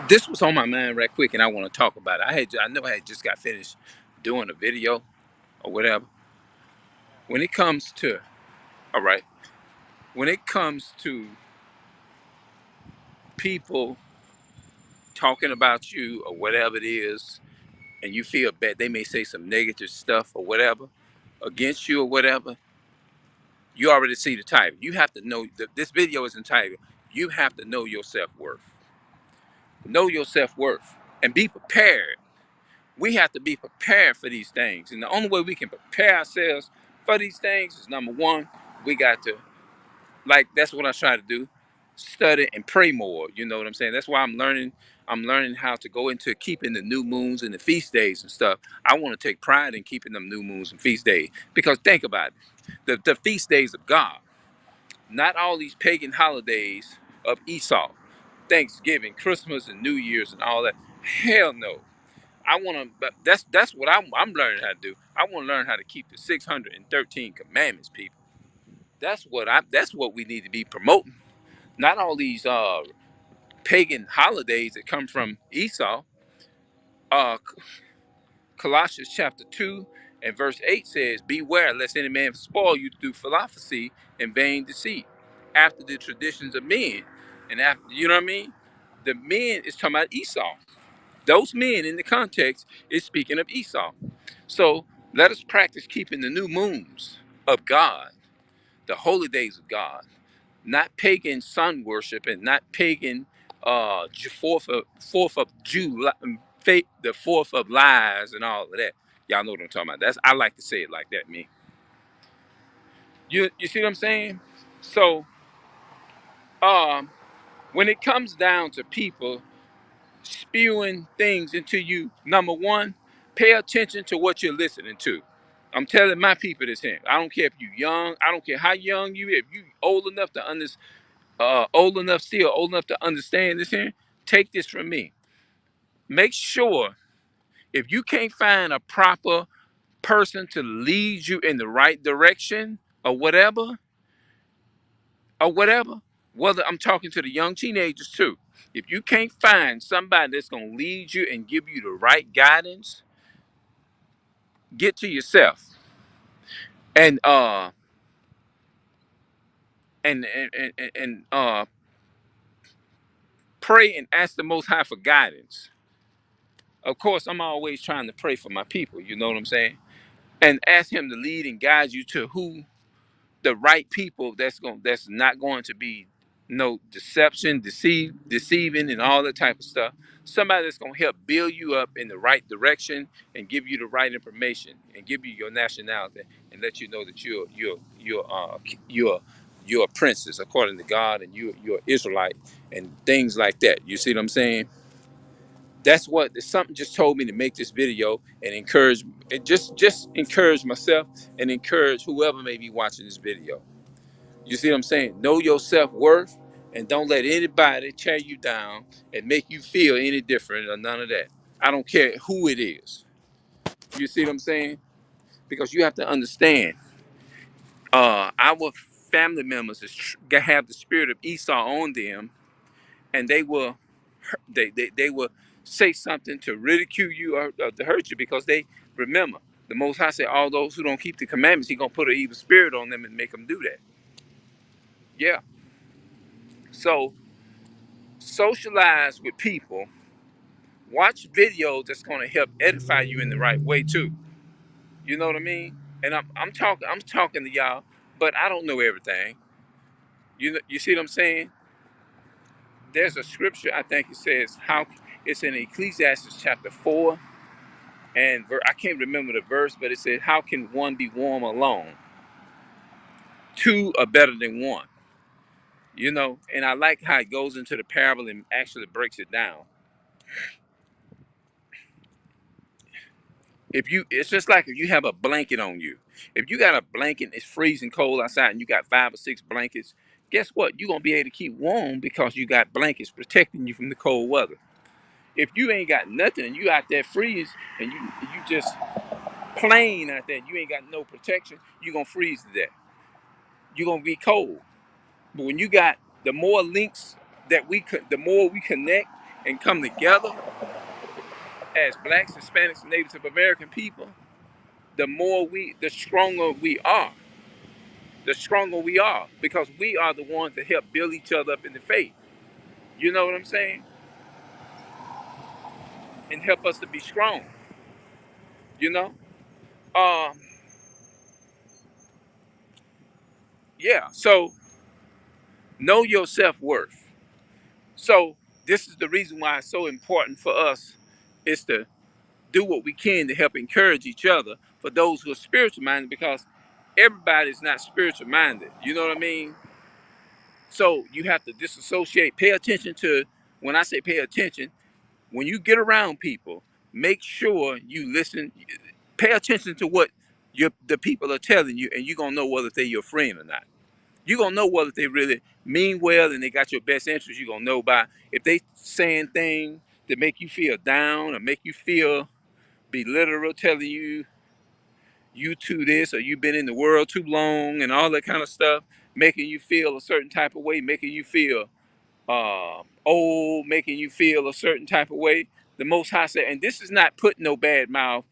This was on my mind right quick, and I want to talk about it. I know I had just got finished doing a video or whatever. When it comes to, all right, when it comes to people talking about you or whatever it is, and you feel bad, they may say some negative stuff or whatever against you or whatever. You already see the title. You have to know that this video is entitled. You have to know your self worth. Know your self worth and be prepared. We have to be prepared for these things. And the only way we can prepare ourselves for these things is number one, we got to, like, that's what I try to do, study and pray more. You know what I'm saying? That's why I'm learning how to go into keeping the new moons and the feast days and stuff. I want to take pride in keeping them new moons and feast days. Because think about it. The feast days of God, not all these pagan holidays of Esau, Thanksgiving, Christmas, and New Year's and all that. Hell no. I want to. But that's what I'm learning how to do. I want to learn how to keep the 613 commandments, people. That's what we need to be promoting. Not all these pagan holidays that come from Esau. Uh, Colossians chapter 2 and verse 8 says, "Beware lest any man spoil you through philosophy and vain deceit, after the traditions of men." And after, you know what I mean? The men is talking about Esau. Those men in the context is speaking of Esau. So let us practice keeping the new moons of God, the holy days of God, not pagan sun worship and not pagan fourth of July, the fourth of lies and all of that. Y'all know what I'm talking about. That's I like to say it like that. Me, you see what I'm saying? So um, when it comes down to people spewing things into you, number one, pay attention to what you're listening to. I'm telling my people this here. I don't care if you young. I don't care how young you. If you old enough to old enough to understand this here. Take this from me. Make sure if you can't find a proper person to lead you in the right direction or whatever, or whatever, whether I'm talking to the young teenagers too. If you can't find somebody that's gonna lead you and give you the right guidance, get to yourself and pray and ask the Most High for guidance. Of course, I'm always trying to pray for my people. You know what I'm saying? And ask Him to lead and guide you to who the right people that's not going to be no deception, deceiving, and all that type of stuff. Somebody that's gonna help build you up in the right direction and give you the right information and give you your nationality and let you know that you're a princess according to God and you're Israelite and things like that. You see what I'm saying? That's what something just told me to make this video and encourage and just encourage myself and encourage whoever may be watching this video. You see what I'm saying? Know your self-worth and don't let anybody tear you down and make you feel any different or none of that. I don't care who it is. You see what I'm saying? Because you have to understand, our family members have the spirit of Esau on them, and they will say something to ridicule you or to hurt you because they remember the Most High said all those who don't keep the commandments, He gonna put an evil spirit on them and make them do that. Yeah. So socialize with people. Watch videos that's gonna help edify you in the right way too. You know what I mean? And I'm talking to y'all, but I don't know everything. You see what I'm saying? There's a scripture I think it says how it's in Ecclesiastes chapter 4 and I can't remember the verse, but it says how can one be warm alone? Two are better than one. You know, and I like how it goes into the parable and actually breaks it down. If you It's just like if you have a blanket on you. If you got a blanket, it's freezing cold outside and you got 5 or 6 blankets, guess what? You're gonna be able to keep warm because you got blankets protecting you from the cold weather. If you ain't got nothing and you out there freeze and you just plain out there, you ain't got no protection, you're gonna freeze to death. You're gonna be cold. But when you got the more links that the more we connect and come together as blacks, Hispanics, and Native American people, the stronger we are. The stronger we are, because we are the ones that help build each other up in the faith. You know what I'm saying? And help us to be strong. You know? Um, yeah. So know your self-worth. So this is the reason why it's so important for us is to do what we can to help encourage each other for those who are spiritual minded, because everybody's not spiritual minded. You know what I mean? So you have to disassociate, pay attention to, when I say pay attention, when you get around people, make sure you listen, pay attention to what the people are telling you, and you're gonna know whether they're your friend or not. You're gonna know whether they really mean well and they got your best interest. You're gonna know by if they saying things that make you feel down or make you feel belittle, telling you to this, or you've been in the world too long and all that kind of stuff, making you feel a certain type of way, making you feel old, making you feel a certain type of way. The Most High said, and this is not putting no bad mouth,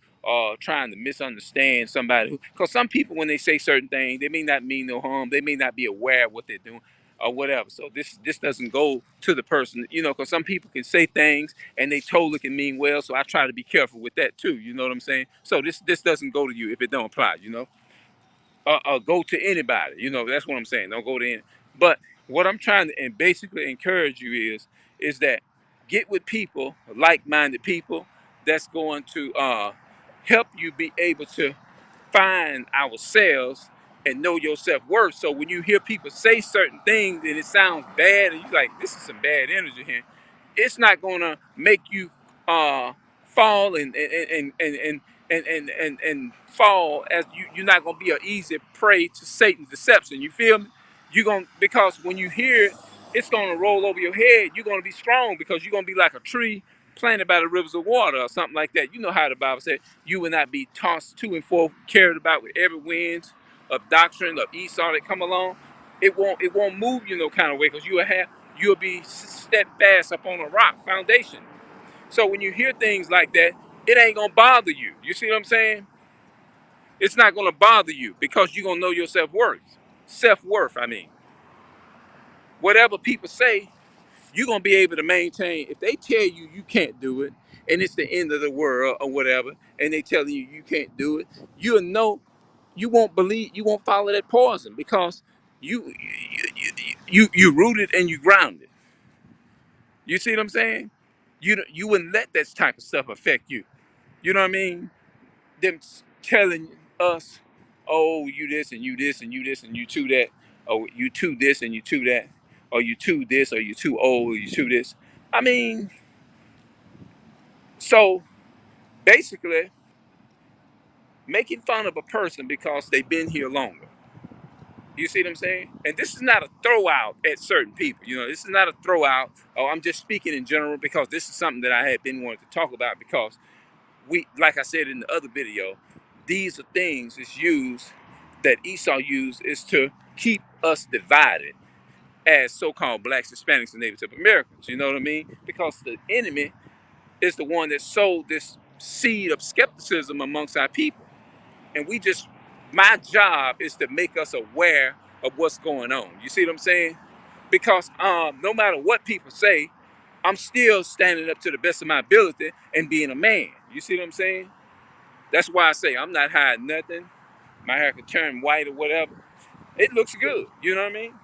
trying to misunderstand somebody. Because some people, when they say certain things, they may not mean no harm. They may not be aware of what they're doing or whatever. So this doesn't go to the person, you know, because some people can say things and they totally can mean well. So I try to be careful with that too. You know what I'm saying? So this doesn't go to you if it don't apply. You know, go to anybody. You know, that's what I'm saying. Don't go to any. But what I'm trying to and basically encourage you is that get with people, like-minded people, that's going to help you be able to find ourselves and know your self-worth. So when you hear people say certain things and it sounds bad and you're like, this is some bad energy here, it's not gonna make you fall and fall, as you're not gonna be an easy prey to Satan's deception. You feel me? You're gonna, because when you hear it, it's gonna roll over your head. You're gonna be strong because you're gonna be like a tree planted by the rivers of water or something like that. You know how the Bible said you will not be tossed to and fro, carried about with every wind of doctrine of Esau that come along. It won't move you no kind of way, because you'll be steadfast upon a rock foundation. So when you hear things like that, it ain't gonna bother you. You see what I'm saying? It's not gonna bother you because you're gonna know your self-worth. Self-worth, I mean. Whatever people say, you're gonna be able to maintain. If they tell you you can't do it and it's the end of the world or whatever, and they telling you you can't do it, you'll know, you won't believe, you won't follow that poison, because you rooted and you grounded. You see what I'm saying? You wouldn't let that type of stuff affect you. You know what I mean? Them telling us, oh, you this and you this and you this and you too that, or you too this and you too that, or you too this, or you too old, or you too this. I mean, so basically, making fun of a person because they've been here longer. You see what I'm saying? And this is not a throw out at certain people. You know, this is not a throw out. Oh, I'm just speaking in general, because this is something that I had been wanting to talk about, because we, like I said in the other video, these are things is used, that Esau used, is to keep us divided as so-called blacks, Hispanics, and Native Americans. You know what I mean? Because the enemy is the one that sowed this seed of skepticism amongst our people. And my job is to make us aware of what's going on. You see what I'm saying? Because no matter what people say, I'm still standing up to the best of my ability and being a man. You see what I'm saying? That's why I say I'm not hiding nothing. My hair could turn white or whatever. It looks good. You know what I mean?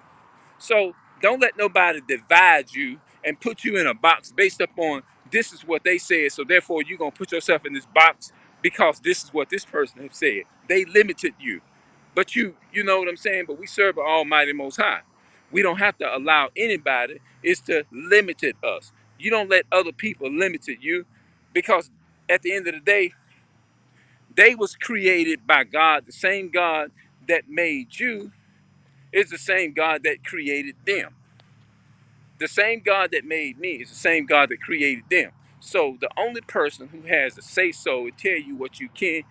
So don't let nobody divide you and put you in a box based upon this is what they said. So therefore you're gonna put yourself in this box because this is what this person has said. They limited you. But you know what I'm saying? But we serve an almighty most high. We don't have to allow anybody is to limit us. You don't let other people limit you, because at the end of the day, they was created by God. The same God that made you is the same God that created them. The same God that made me is the same God that created them. So the only person who has a say so and tell you what you can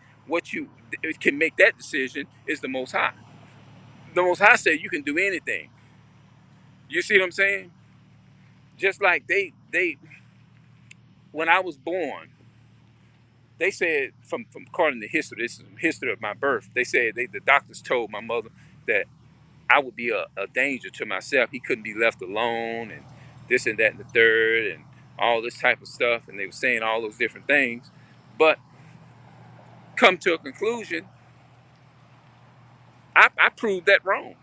make that decision is the Most High. The Most High said you can do anything. You see what I'm saying? Just like they when I was born, they said from according to history, this is history of my birth. They said the doctors told my mother that I would be a danger to myself. He couldn't be left alone, and this and that and the third, and all this type of stuff. And they were saying all those different things, but come to a conclusion, I proved that wrong.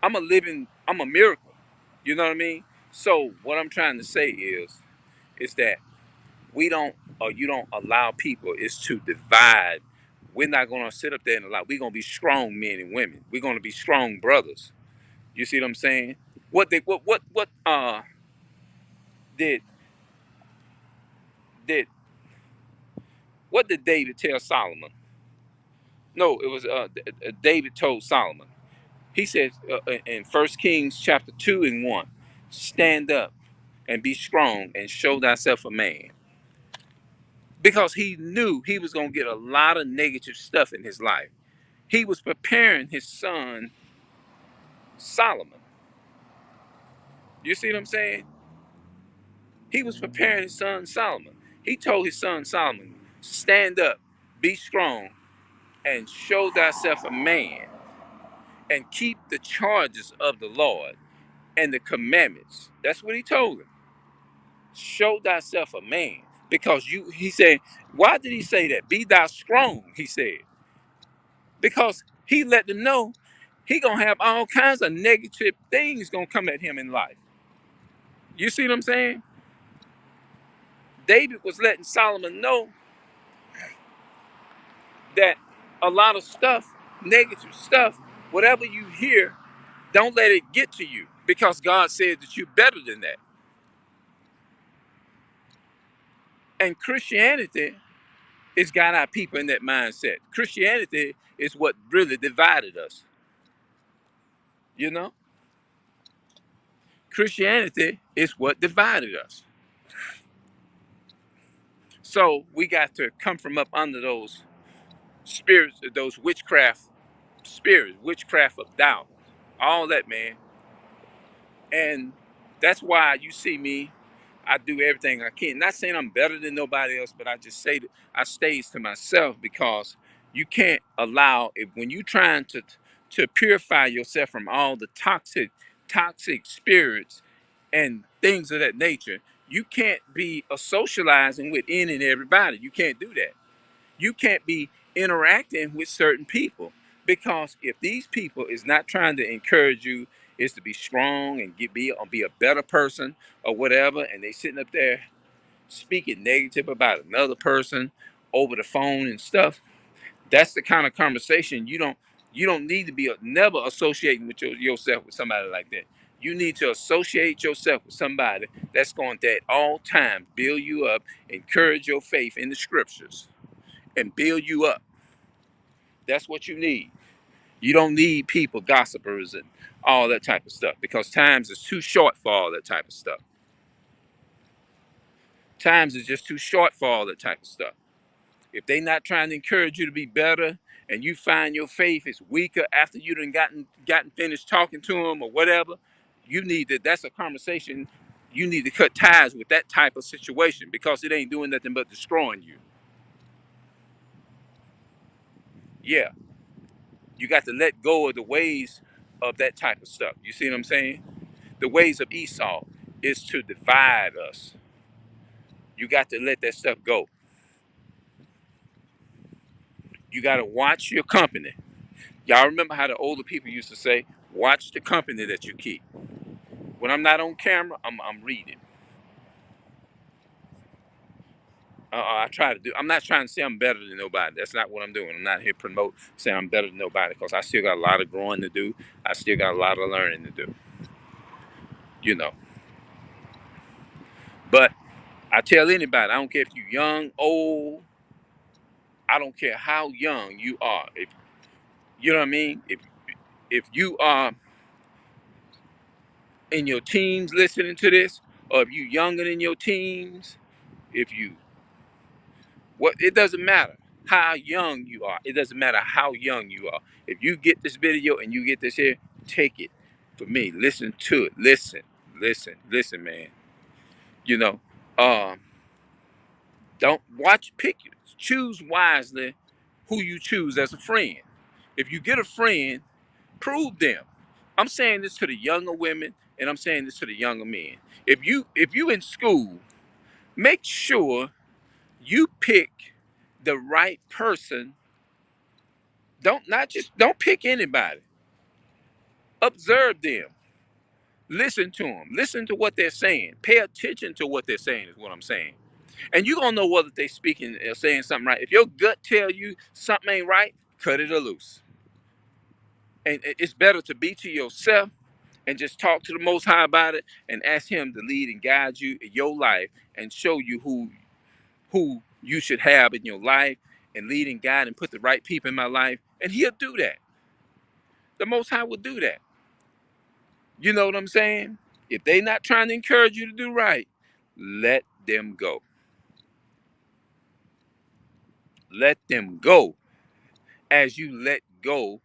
I'm a miracle. You know what I mean? So what I'm trying to say is that we don't, or you don't allow people is to divide. We're not going to sit up there and allow. We're going to be strong men and women. We're going to be strong brothers. You see what I'm saying? What did did what did David tell Solomon? No, it was David told Solomon. He says in First Kings chapter 2:1, stand up and be strong and show thyself a man. Because he knew he was going to get a lot of negative stuff in his life. He was preparing his son Solomon. You see what I'm saying? He was preparing his son Solomon. He told his son Solomon, stand up, be strong, and show thyself a man, and keep the charges of the Lord and the commandments. That's what he told him. Show thyself a man. Because he said, why did he say that? Be thou strong, he said. Because he let them know he gonna have all kinds of negative things gonna come at him in life. You see what I'm saying? David was letting Solomon know that a lot of stuff, negative stuff, whatever you hear, don't let it get to you because God said that you're better than that. And Christianity has got our people in that mindset. Christianity is what really divided us. You know, Christianity is what divided us. So we got to come from up under those spirits, those witchcraft spirits, witchcraft of doubt, all that, man. And that's why you see me. I do everything I can. Not saying I'm better than nobody else, but I just say that I stays to myself because you can't allow if when you trying to purify yourself from all the toxic spirits and things of that nature. You can't be a socializing with any and everybody. You can't do that. You can't be interacting with certain people because if these people is not trying to encourage you is to be strong and be a better person or whatever, and they sitting up there speaking negative about another person over the phone and stuff, that's the kind of conversation you don't need to be never associating with yourself with somebody like that. You need to associate yourself with somebody that's going to at all times build you up, encourage your faith in the scriptures and build you up. That's what you need. You don't need people, gossipers, and all that type of stuff because times is too short for all that type of stuff. Times is just too short for all that type of stuff. If they not trying to encourage you to be better and you find your faith is weaker after you done gotten finished talking to them or whatever, you need to, that's a conversation you need to cut ties with that type of situation because it ain't doing nothing but destroying you. Yeah. You got to let go of the ways of that type of stuff. You see what I'm saying? The ways of Esau is to divide us. You got to let that stuff go. You got to watch your company. Y'all remember how the older people used to say, watch the company that you keep. When I'm not on camera, I'm reading. I try to do. I'm not trying to say I'm better than nobody. That's not what I'm doing. I'm not here to promote saying I'm better than nobody because I still got a lot of growing to do. I still got a lot of learning to do. You know. But I tell anybody, I don't care if you're young, old, I don't care how young you are. If you know what I mean, if you are in your teens listening to this, or if you younger than your teens, if you what it doesn't matter how young you are. It doesn't matter how young you are. If you get this video and you get this here, take it for me. Listen to it. Listen, man. You know, don't pick, choose wisely who you choose as a friend. If you get a friend, prove them. I'm saying this to the younger women, and I'm saying this to the younger men. If you in school, make sure you pick the right person. Don't pick anybody. Observe them. Listen to them. Listen to what they're saying. Pay attention to what they're saying is what I'm saying. And you're gonna know whether they speaking or saying something right. If your gut tell you something ain't right, cut it or loose. And it's better to be to yourself and just talk to the Most High about it and ask Him to lead and guide you in your life and show you who you should have in your life and lead and guide and put the right people in my life. And He'll do that. The Most High will do that. You know what I'm saying? If they not trying to encourage you to do right, let them go. Let them go as you let go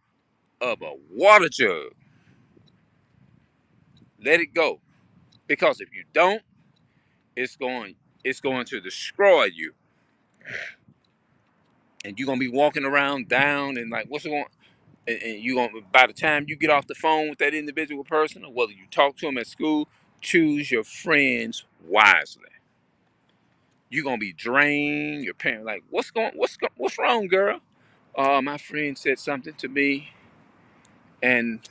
of a water jug. Let it go. Because if you don't, it's going it's going to destroy you. And you're gonna be walking around down and like what's going and you gonna by the time you get off the phone with that individual person or whether you talk to them at school, choose your friends wisely. You're gonna be drained, your parent like, what's wrong, girl? My friend said something to me and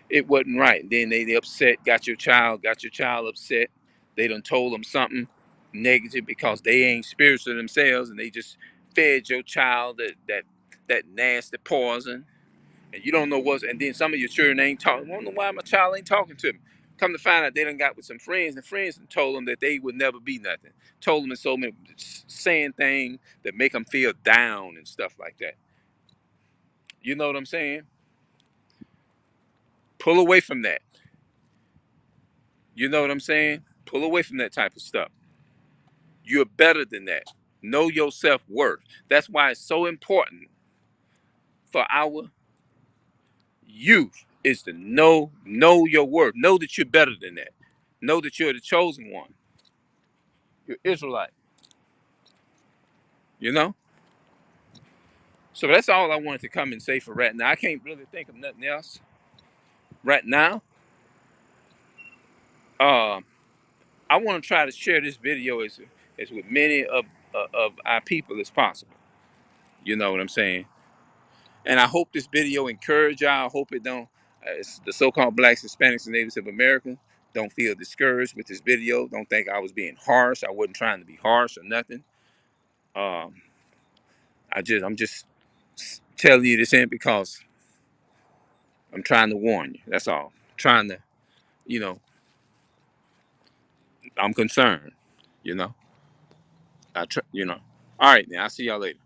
it wasn't right. Then they upset, got your child upset. They done told them something negative because they ain't spiritual themselves and they just fed your child that nasty poison. And you don't know what's and then some of your children ain't talking. Wonder why my child ain't talking to me. Come to find out they done got with some friends and friends and told them that they would never be nothing. Told them in so many saying things that make them feel down and stuff like that. You know what I'm saying? Pull away from that. You know what I'm saying? Pull away from that type of stuff. You're better than that. Know your self-worth. That's why it's so important for our youth is to know your worth. Know that you're better than that. Know that you're the chosen one. You're Israelite. You know? So that's all I wanted to come and say for right now. I can't really think of nothing else right now. Uh, I want to try to share this video as with many of our people as possible. You know what I'm saying? And I hope this video encourage y'all. I hope it don't. The so-called blacks, Hispanics, and natives of America don't feel discouraged with this video. Don't think I was being harsh. I wasn't trying to be harsh or nothing. Um, I'm just telling you this in because I'm trying to warn you. That's all. Trying to, you know, I'm concerned. You know, you know. All right, now I'll see y'all later.